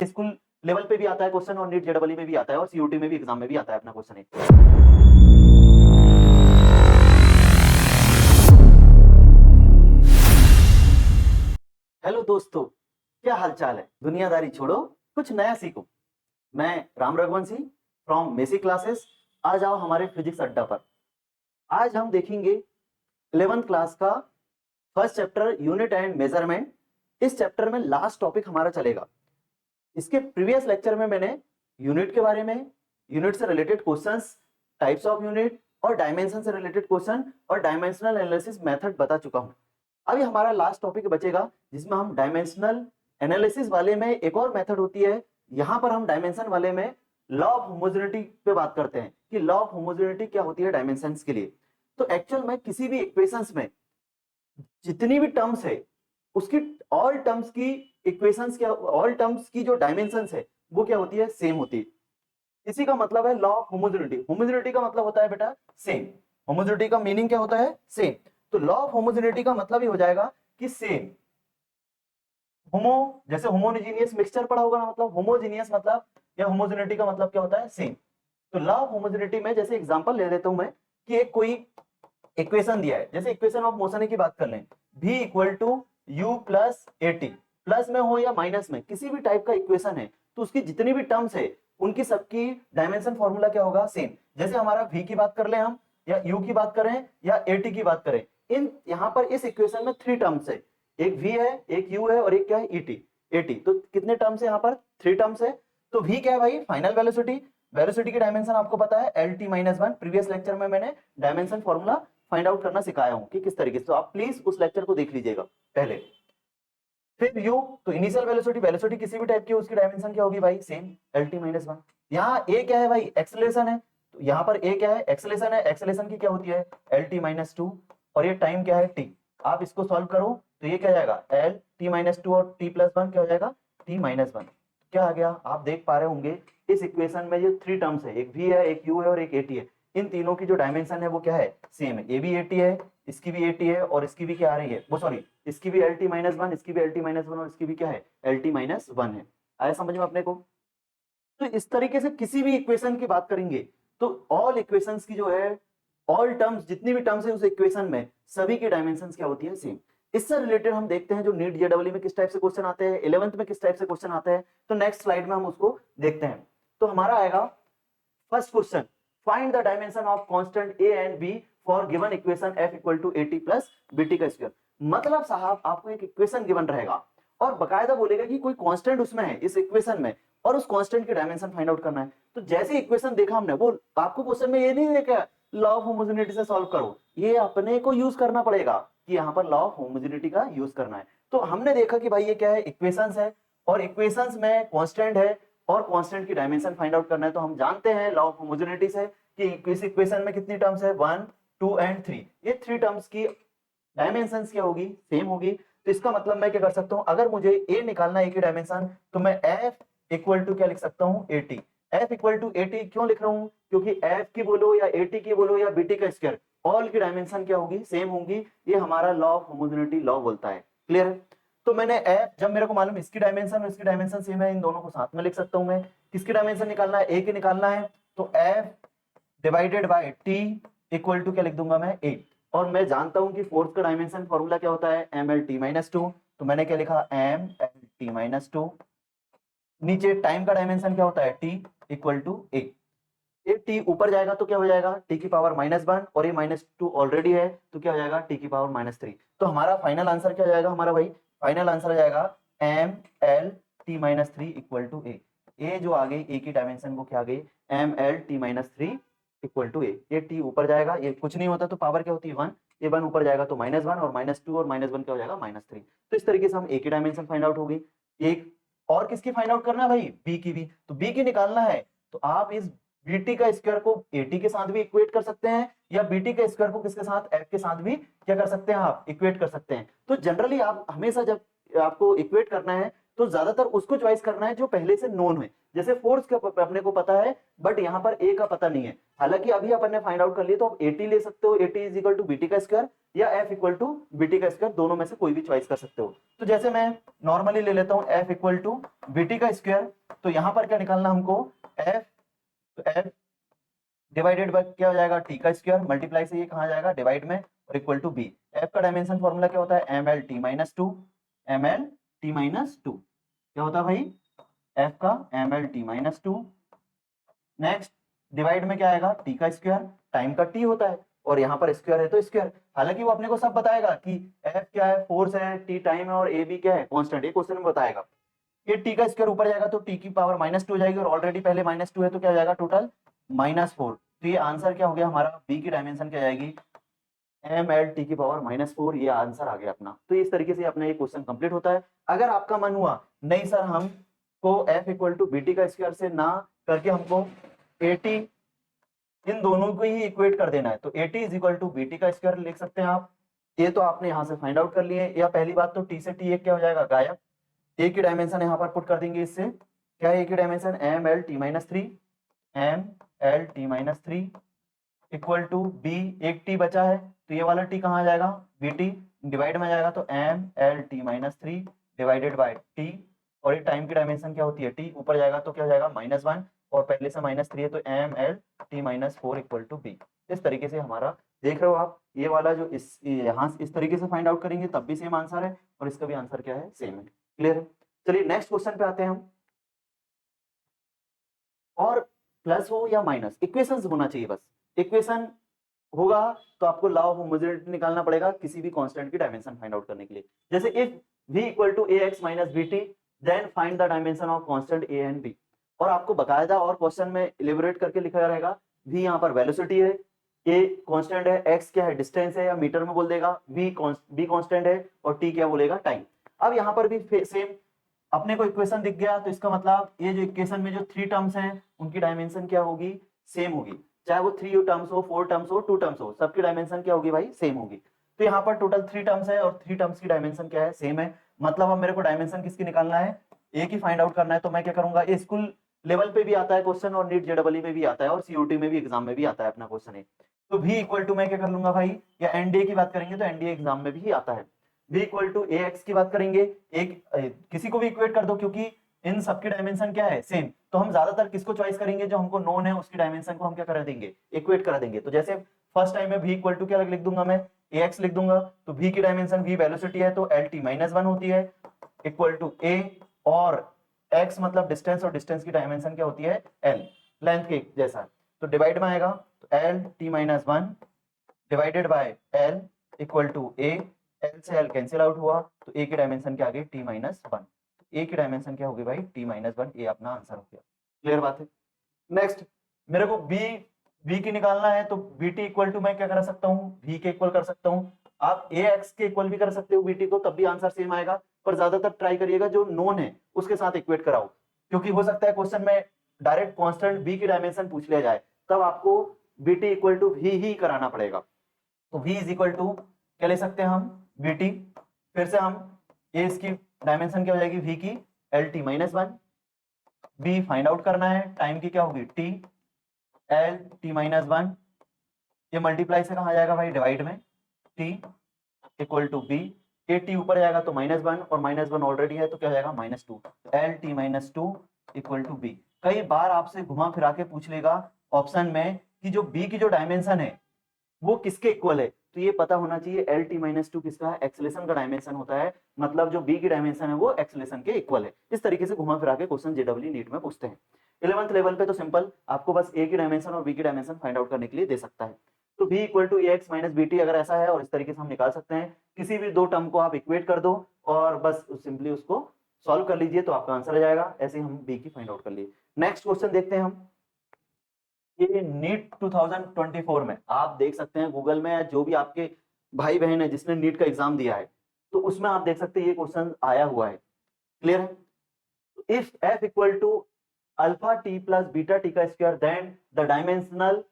School level पे भी आता है क्वेश्चन और नीट जेईई में भी आता है और सीयूटी में भी एग्जाम में भी आता है अपना क्वेश्चन। हेलो दोस्तों, क्या हालचाल है? दुनियादारी छोड़ो, कुछ नया सीखो। मैं Ram Raghuvanshi from basic classes. आ जाओ हमारे फिजिक्स अड्डा पर। आज हम देखेंगे 11th क्लास का first chapter unit and measurement. इस चैप्टर में लास्ट टॉपिक हमारा चलेगा। इसके प्रीवियस लेक्चर में मैंने यूनिट के बारे में, यूनिट से related questions, types of unit और डायमेंशन से रिलेटेड क्वेश्चन और डायमेंशनल एनालिसिस मेथड बता चुका हूं। अभी हमारा लास्ट टॉपिक बचेगा जिसमें हम डायमेंशनल एनालिसिस वाले में एक और मेथड होती है, यहां पर हम डायमेंशन वाले में लॉ ऑफ होमोजेनिटी पे बात करते हैं कि लॉ ऑफ होमोजेनिटी क्या होती है डायमेंशंस के लिए। तो एक्चुअल में किसी भी इक्वेशंस में जितनी भी टर्म्स है उसकी ऑल टर्म्स की इक्वेशंस क्या, ऑल टर्म्स की जो डायमेंशंस है वो क्या होती है, सेम होती है। इसी का मतलब है लॉ ऑफ होमोजेनिटी। होमोजेनिटी का मतलब होता है बेटा सेम। होमोजेनिटी का मीनिंग क्या होता है? सेम। तो लॉ ऑफ होमोजेनिटी का मतलब ही हो जाएगा कि सेम। होमो जैसे होमोजेनियस मिक्सचर पढ़ा होगा ना, मतलब होमोजेनियस मतलब या होमोजेनिटी का मतलब क्या होता है? सेम। तो लॉ ऑफ होमोजेनिटी में जैसे एग्जांपल ले लेता हूं मैं कि एक कोई इक्वेशन दिया है, जैसे इक्वेशन ऑफ मोशन की बात कर लें, v equal to U plus A T, plus में हो या माइनस में, किसी भी टाइप का इक्वेशन है तो उसकी जितनी भी टर्म्स है उनकी सबकी डायमेंशन फॉर्मूला क्या होगा? सेम। जैसे हमारा v की बात कर ले हम, या u की बात करें या ए टी की बात करें, इन यहां पर इस इक्वेशन में 3 टर्म्स है, एक v है, एक u है और एक क्या है? E T. A T. तो कितने टर्म्स है यहाँ पर? 3 टर्म्स है। तो v क्या है भाई? Final velocity. वेलोसिटी की डायमेंशन आपको पता है L T minus one. Previous lecture में मैंने डायमेंशन फॉर्मूला फाइंड आउट करना सिखाया हूं कि किस तरीके से, तो आप प्लीज उस लेक्चर को देख लीजिएगा पहले। फिर यू, तो इनिशियल वेलोसिटी, वेलोसिटी किसी भी टाइप की उसकी डायमेंशन क्या होगी भाई? Same, L T minus one. यहाँ ए क्या है भाई? एक्सेलरेशन है, तो यहाँ पर ए क्या है? एक्सेलरेशन है। एक्सेलरेशन की क्या होती है? L T minus two. और ये टाइम क्या है? टी। आप इसको सॉल्व करो तो ये क्या जाएगा? एल टी माइनस टू और टी प्लस वन क्या हो जाएगा? T minus one. क्या आ गया? आप देख पा रहे होंगे इस इक्वेशन में ये 3 टर्म्स है, एक वी है, एक यू है और एक ए टी है। इन तीनों की जो डायमेंशन है वो क्या है? सेम है। ए भी 80 है, इसकी भी 80 है और इसकी भी क्या आ रही है? वो सॉरी, इसकी भी एल टी माइनस वन, इसकी भी एल टी माइनस वन और इसकी भी क्या है? एल टी माइनस वन है। आया समझ में अपने को? तो इस तरीके से किसी भी इक्वेशन की बात करेंगे तो ऑल इक्वेशंस की जो है, ऑल टर्म्स, जितनी भी टर्म्स है उस इक्वेशन में सभी की डायमेंशंस क्या होती है? सेम। इससे रिलेटेड हम देखते हैं जो नीट जेईई में किस टाइप से क्वेश्चन आते हैं, 11th में किस टाइप से क्वेश्चन आते हैं। तो नेक्स्ट स्लाइड में हम उसको देखते हैं। तो हमारा आएगा first question, find the dimension of constant A and B for given equation f equal to at plus bt का स्क्वायर। मतलब साहब आपको एक इक्वेशन गिवन रहेगा और बकायदा बोलेगा कि कोई कांस्टेंट उसमें है इस इक्वेशन में और उस कांस्टेंट की डायमेंशन फाइंड आउट करना है। तो जैसे इक्वेशन देखा हमने, वो आपको क्वेश्चन में ये नहीं देखा लॉ ऑफ होमोजेनिटी से सॉल्व करो, ये अपने को यूज करना पड़ेगा कि यहाँ पर लॉ ऑफ होमोजेनिटी का यूज करना है। तो हमने देखा कि भाई ये क्या है? इक्वेशंस है और इक्वेशंस में कांस्टेंट है और कांस्टेंट की डायमेंशन फाइंड आउट करना है। तो हम जानते हैं लॉ ऑफ होमोजेनिटी से कि इस इक्वेशन में कितनी टर्म्स है? 1 2 एंड 3। ये 3 टर्म्स की डायमेंशंस क्या होगी? सेम होगी। तो इसका मतलब मैं क्या कर सकता हूं, अगर मुझे ए निकालना है, ए की डायमेंशन, तो मैं एफ इक्वल टू क्या लिख सकता हूं? 80। एफ इक्वल टू 80 क्यों लिख रहा हूं? क्योंकि एफ की बोलो या 80 की बोलो या बीटी का स्क्वायर, ऑल की डायमेंशन क्या होगी? सेम होगी। ये हमारा लॉ ऑफ होमोजेनिटी लॉ बोलता है। क्लियर है? तो मैंने एफ, जब मेरे को मालूम इसकी डायमेंशन और इसकी डायमेंशन सेम है, इन दोनों को साथ में लिख सकता हूं मैं। किसकी डायमेंशन निकालना है? ए की निकालना है, तो F divided by T equal to क्या लिख दूंगा मैं? 8। और मैं जानता हूं कि फोर्स का डायमेंशन फॉर्मूला क्या होता है? M L T minus two. तो मैंने क्या लिखा? M L T minus two. नीचे टाइम का डायमेंशन क्या होता है? T equal to 8। ये टी ऊपर जाएगा तो क्या हो जाएगा? टी की पावर माइनस वन, और ये माइनस टू ऑलरेडी है तो क्या हो जाएगा? टी की पावर माइनस थ्री। तो हमारा फाइनल आंसर क्या हो जाएगा हमारा भाई? फाइनल आंसर आ जाएगा M L T minus three equal to A. A जो आ गई, ए की डायमेंशन वो क्या आ गई? M L T minus three equal to A. ये टी ऊपर जाएगा, ये कुछ नहीं होता तो पावर क्या होती है? वन। ये वन ऊपर जाएगा तो माइनस वन, और माइनस टू और माइनस वन क्या हो जाएगा? Minus three. तो इस तरीके से हम ए की डायमेंशन फाइंड आउट होगी। एक और किसकी फाइंड आउट करना है भाई? बी की भी। तो बी की निकालना है तो आप इस बीटी का स्क्वायर को एटी के साथ भी इक्वेट कर सकते हैं, या बीटी का स्क्वायर को किसके साथ? एफ के साथ भी क्या कर सकते हैं? आप इक्वेट कर सकते हैं। तो जनरली आप हमेशा जब आपको इक्वेट करना है तो ज्यादातर उसको चॉइस करना है जो पहले से नोन है। जैसे फोर्स का अपने को पता है बट यहाँ पर ए का पता नहीं है, हालांकि अभी अपन ने फाइंड आउट कर लिया, तो आप एटी ले सकते हो, A T is equal to B T का स्क्वायर या एफ इक्वल टू बीटी का स्क्वायर, दोनों में से कोई भी चॉइस कर सकते हो। तो जैसे मैं नॉर्मली ले लेता हूँ एफ इक्वल टू बीटी का स्क्वायर, तो यहाँ पर क्या निकालना हमको, एफ, तो एफ डिवाइडेड बाय क्या हो जाएगा, टी का स्क्वायर, मल्टीप्लाई से ये कहाँ जाएगा, डिवाइड में, और इक्वल टू बी। एफ का डायमेंशन फॉर्मूला क्या होता है, M L T minus two, M L T minus two, क्या होता है भाई, एफ का M L T minus two. Next divide में क्या आएगा, टी का स्क्वायर, टाइम का टी होता है और यहाँ पर स्क्वायर है तो स्क्वायर, हालांकि वो अपने को सब बताएगा कि एफ क्या है, फोर्स है, टी टाइम है, और ए बी क्या है, कांस्टेंट, ये क्वेश्चन में बताएगा। ये टी का स्क्वायर ऊपर जाएगा तो टी की पावर माइनस टू हो जाएगी, और ऑलरेडी पहले माइनस टू है तो क्या हो जाएगा, टोटल माइनस फोर। तो ये आंसर क्या हो गया हमारा, बी की डायमेंशन क्या जाएगी, एम एल टी की पावर माइनस फोर, ये आंसर आ गया अपना। तो इस तरीके से अपना ये क्वेश्चन कंप्लीट होता है। अगर आपका मन हुआ नहीं सर हमको F equal to B T का स्क्वायर से ना करके हमको एटी इन दोनों को ही इक्वेट कर देना है, तो A T is equal to B T का स्क्वायर लिख सकते हैं आप। ये तो आपने यहाँ से फाइंड आउट कर लिए, या पहली बात तो टी से टी एक क्या हो जाएगा, गायब, ए की डायमेंशन यहाँ पर पुट कर देंगे, इससे क्या है ए की dimension, M L T minus three, M L T minus three equal to B, एक टी बचा है तो ये वाला टी कहाँ जाएगा, बी टी, डिवाइड में जाएगा तो M L T minus three divided by T, और ये टाइम की डायमेंशन क्या होती है, टी, ऊपर जाएगा तो क्या हो जाएगा माइनस वन, और पहले से माइनस थ्री है तो M L T minus four equal to B. इस तरीके से हमारा देख रहे हो आप, ये वाला जो इस यहाँ इस तरीके से फाइंड आउट करेंगे तब भी सेम आंसर है, और इसका भी आंसर क्या है, सेम है। क्लियर है। चलिए नेक्स्ट क्वेश्चन पे आते हैं हम। और प्लस हो या माइनस, इक्वेशंस होना चाहिए बस, इक्वेशन होगा तो आपको लॉ ऑफ होमोजेनिटी निकालना पड़ेगा किसी भी कांस्टेंट की डायमेंशन फाइंड आउट करने के लिए। जैसे if v equal to A X minus B T then find the dimension of constant A and B. और आपको बकायदा और क्वेश्चन में इलेबोरेट करके लिखा रहेगा, v यहाँ पर वेलोसिटी है, a कांस्टेंट है, x क्या है, डिस्टेंस है, या मीटर में बोल देगा, b कांस्टेंट है, और t क्या बोलेगा, टाइम। अब यहाँ पर भी सेम अपने को इक्वेशन दिख गया, तो इसका मतलब ये जो इक्वेशन में जो थ्री टर्म्स हैं उनकी डायमेंशन क्या होगी, सेम होगी, चाहे वो थ्री टर्म्स हो, फोर टर्म्स हो, टू टर्म्स हो, सबकी डायमेंशन क्या होगी भाई, सेम होगी। तो यहाँ पर टोटल थ्री टर्म्स है और थ्री टर्म्स की डायमेंशन क्या है, सेम है। मतलब अब मेरे को डायमेंशन किसकी निकालना है, ए की फाइंड आउट करना है। तो मैं क्या करूंगा, ये स्कूल लेवल पे भी आता है क्वेश्चन, और नीट जेडबलई में भी आता है, और सीयूटी में भी एग्जाम में भी आता है अपना क्वेश्चन है। तो v इक्वल टू मैं क्या कर लूंगा भाई, या एनडीए की बात करेंगे तो एनडीए एग्जाम में भी आता है, v equal to A X की बात करेंगे, एक किसी को भी इक्वेट कर दो क्योंकि इन सबकी डायमेंशन क्या है, सेम। तो हम ज्यादातर किसको चॉइस करेंगे, जो हमको नोन है उसकी डायमेंशन को हम क्या कर देंगे, इक्वेट कर देंगे। तो जैसे फर्स्ट टाइम में v इक्वल टू क्या लिख दूंगा मैं, ax लिख दूंगा, तो v की डायमेंशन v वेलोसिटी है तो lt माइनस वन होती है इक्वल टू a, और x मतलब डिस्टेंस, और डिस्टेंस की डायमेंशन क्या होती है, l, लेंथ के जैसा। तो डिवाइड में आएगा तो lt minus one divided by l equal to a, l से l कैंसिल आउट हुआ तो a की डायमेंशन क्या आ गई, t माइनस वन। ए की डायमेंशन क्या होगी भाई, t माइनस वन, ए अपना आंसर हो गया। क्लियर बात है। नेक्स्ट मेरे को v की निकालना है, तो bt इक्वल टू मैं क्या कर सकता हूँ, v के इक्वल कर सकता हूँ। आप ax के इक्वल भी कर सकते हो bt को, तब भी आंसर सेम आएगा, पर ज्यादातर ट्राई करिएगा जो नोन है उसके साथ इक्वेट कराओ, क्योंकि हो सकता है क्वेश्चन में डायरेक्ट कांस्टेंट b की डायमेंशन पूछ लिया जाए, तब आपको bt इक्वल टू v ही कराना पड़ेगा। तो v इज इक्वल टू क्या ले सकते हैं हम, bt, फिर से हम a इसकी डायमेंशन क्या हो जाएगी v की, lt minus one, b find out करना है, टाइम की क्या होगी t, lt माइनस वन, ये मल्टीप्लाई से कहा जाएगा भाई, डिवाइड में, t equal to b, A T ऊपर जाएगा तो माइनस वन, और माइनस वन ऑलरेडी है तो क्या हो जाएगा minus two, lt minus two equal to b। कई बार आपसे घुमा फिरा के पूछ लेगा ऑप्शन में कि जो b की जो डायमेंशन है वो किसके इक्वल है, तो ये पता होना चाहिए lt माइनस टू किसका है, एक्सेलेरेशन का डायमेंशन होता है, मतलब जो b की डायमेंशन है वो एक्सेलेरेशन के इक्वल है। इस तरीके से घुमा फिरा के क्वेश्चन जेडब्ल्यू नीट में पूछते हैं। 11th लेवल पे तो सिंपल आपको बस a की डायमेंशन और b की डायमेंशन फाइंड आउट करने के लिए दे सकता है। तो v equal to A X minus B T अगर ऐसा है, और इस तरीके से हम निकाल सकते हैं, किसी भी दो टर्म को आप इक्वेट कर दो और बस सिंपली उसको सॉल्व कर लीजिए तो आपका आंसर आ जाएगा। ऐसे ही हम b की फाइंड आउट कर लिए। नेक्स्ट क्वेश्चन देखते हैं हम। ये नीट 2024 में आप देख सकते हैं गूगल में, जो भी आपके भाई बहन है जिसने नीट का एग्जाम दिया है तो उसमें आप देख सकते हैं ये क्वेश्चन आया हुआ है। क्लियर है। If f equal to alpha T plus beta T का square then the dimensional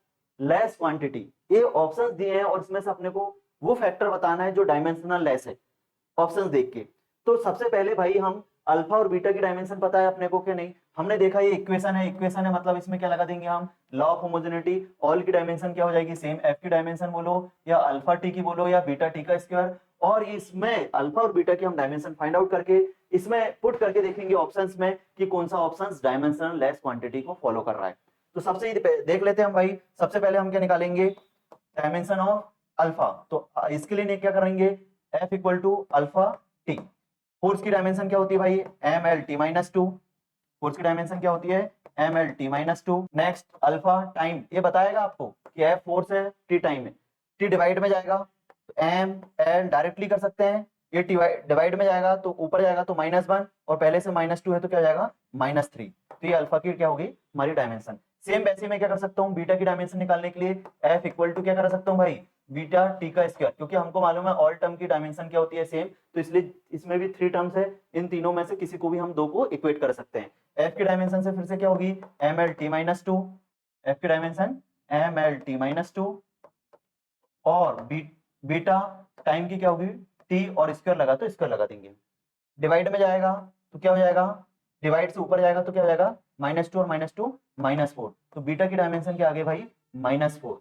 less quantity, ये ऑप्शंस दिए हैं और इसमें से अपने को वो फैक्टर बताना है जो डायमेंशनल लेस है ऑप्शंस देख के। तो सबसे पहले भाई हम अल्फा और बीटा की डायमेंशन पता है अपने को कि नहीं? हमने देखा ये इक्वेशन है मतलब इसमें क्या लगा देंगे हम, लॉ ऑफ होमोजेनिटी। ऑल की डायमेंशन क्या हो जाएगी, सेम। एफ की डायमेंशन बोलो या अल्फा टी की बोलो या बीटा टी का स्क्वायर, और इसमें अल्फा और बीटा की हम डायमेंशन फाइंड आउट करके इसमें पुट करके देखेंगे ऑप्शंस में कि कौन सा ऑप्शन डायमेंशनल लेस क्वांटिटी को फॉलो कर रहा है। तो सबसे देख लेते हैं हम भाई। सबसे पहले हम क्या निकालेंगे, डायमेंशन ऑफ अल्फा। तो इसके लिए क्या करेंगे, F equal to alpha T. Force की डायमेंशन क्या होती है भाई, M L T minus two. Force की डायमेंशन क्या होती है, M L T minus two. Next alpha time, ये बताएगा आपको कि एफ फोर्स है, टी टाइम है। टी डिवाइड में जाएगा तो एम एल डायरेक्टली कर सकते हैं, ये डिवाइड में जाएगा तो ऊपर जाएगा तो -1 और पहले से -2 है तो क्या हो जाएगा -3। तो ये अल्फा की क्या होगी हमारी डायमेंशन। सेम वैसे मैं क्या कर सकता हूँ, बीटा की डायमेंशन निकालने के लिए एफ इक्वल टू क्या कर सकता हूँ भाई, बीटा टी का स्क्वायर, क्योंकि हमको मालूम है ऑल टर्म की डायमेंशन क्या होती है सेम, तो इसलिए इसमें भी 3 टर्म्स है, इन तीनों में से किसी को भी हम दो को इक्वेट कर सकते हैं। एफ की डायमेंशन से फिर से क्या होगी, M L T minus two. F की dimension M L T minus two और बीटा टाइम की क्या होगी, टी और स्क्वायर लगा तो स्क्वायर लगा देंगे। डिवाइड में जाएगा तो क्या हो जाएगा, डिवाइड से ऊपर जाएगा तो क्या हो जाएगा, -2 और -2 -4। तो बीटा की डायमेंशन क्या आ गई भाई, -4।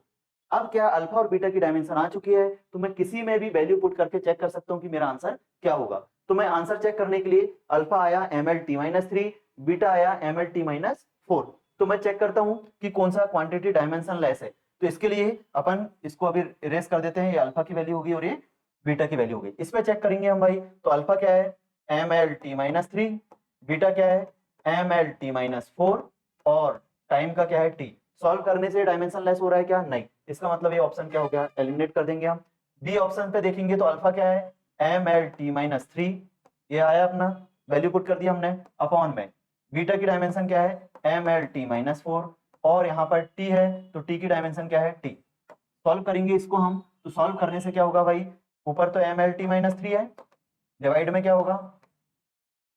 अब क्या अल्फा और बीटा की डायमेंशन आ चुकी है, तो मैं किसी में भी वैल्यू पुट करके चेक कर सकता हूं कि मेरा आंसर क्या होगा। तो मैं आंसर चेक करने के लिए अल्फा आया mlt-3, बीटा आया mlt-4। तो मैं चेक करता हूं कि कौन सा क्वांटिटी डायमेंशन लेस है। तो इसके लिए अपन इसको अभी इरेज कर देते हैं, ये अल्फा की वैल्यू होगी और ये बीटा की वैल्यू होगी। इस पे चेक करेंगे हम भाई। तो अल्फा क्या है mlt-3, बीटा क्या है mlt-4 और टाइम का क्या है t। सॉल्व करने से डायमेंशन लेस हो रहा है क्या, नहीं। इसका मतलब ये ऑप्शन क्या हो गया, एलिमिनेट कर देंगे हम। बी ऑप्शन पे देखेंगे तो अल्फा क्या है mlt-3, ये आया अपना, वैल्यू पुट कर दिया हमने अपॉन में। बीटा की डायमेंशन क्या है mlt-4 और यहाँ पर t है तो t की डायमेंशन क्या है t। सॉल्व करेंगे इसको हम, तो सॉल्व करने से क्या होगा भाई, ऊपर तो mlt-3 है, डिवाइड में क्या होगा,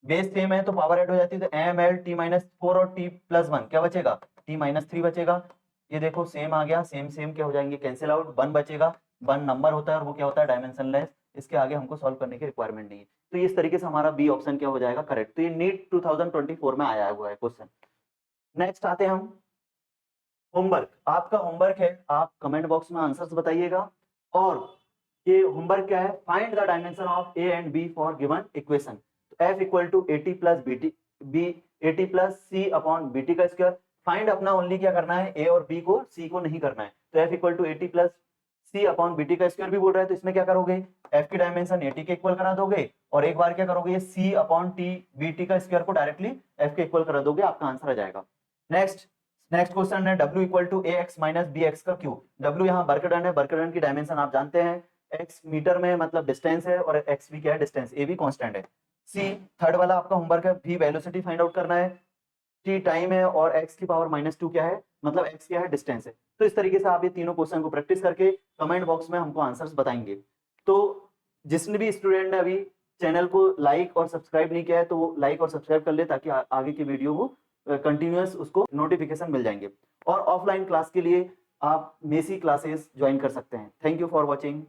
बेस सेम है तो पावर ऐड हो जाती है, तो mlt-4 और t+1 क्या बचेगा, t-3 बचेगा। ये देखो सेम आ गया, सेम सेम क्या हो जाएंगे, कैंसिल आउट, 1 बचेगा। 1 नंबर होता है और वो क्या होता है डायमेंशनलेस, इसके आगे हमको सॉल्व करने की रिक्वायरमेंट नहीं है। तो इस तरीके से हमारा बी ऑप्शन क्या हो जाएगा करेक्ट। तो ये नीट 2024 में आया हुआ है क्वेश्चन। नेक्स्ट आते हैं हम होमवर्क। आपका होमवर्क है, आप कमेंट बॉक्स में आंसर्स बताइएगा। और ये होमवर्क क्या है, find the dimension of A and B for given equation. F equal to A T plus B A T plus C upon B T का स्क्वायर। फाइंड अपना ओनली क्या करना है, ए और बी को, सी को नहीं करना है। तो F equal to A T plus C upon B T का स्क्वायर भी बोल रहा है, तो इसमें क्या करोगे, एफ की डायमेंशन एटी के इक्वल करा दोगे और एक बार क्या करोगे, ये C upon T B T का स्क्वायर को डायरेक्टली एफ के इक्वल करा दोगे, आपका आंसर आ जाएगा। नेक्स्ट क्वेश्चन है W equal to A X minus B X का क्यूब। W यहाँ वर्क डन है, वर्क डन की डायमेंशन आप जानते हैं, x मीटर में मतलब डिस्टेंस है और x भी क्या है डिस्टेंस, ए भी कांस्टेंट है। C थर्ड वाला आपका होमवर्क है, V वेलोसिटी फाइंड आउट करना है, T टाइम है और x की पावर -2 क्या है, मतलब x क्या है डिस्टेंस है। तो इस तरीके से आप ये तीनों क्वेश्चन को प्रैक्टिस करके कमेंट बॉक्स में हमको आंसर्स बताएंगे। तो जिसने भी स्टूडेंट ने अभी चैनल को लाइक और सब्सक्राइब नहीं किया है तो वो लाइक और सब्सक्राइब कर ले, ताकि आगे की वीडियो को कंटिन्यूअस उसको नोटिफिकेशन मिल जाएंगे। और ऑफलाइन क्लास के लिए आप मेसी क्लासेस ज्वाइन कर सकते हैं। Thank you for watching.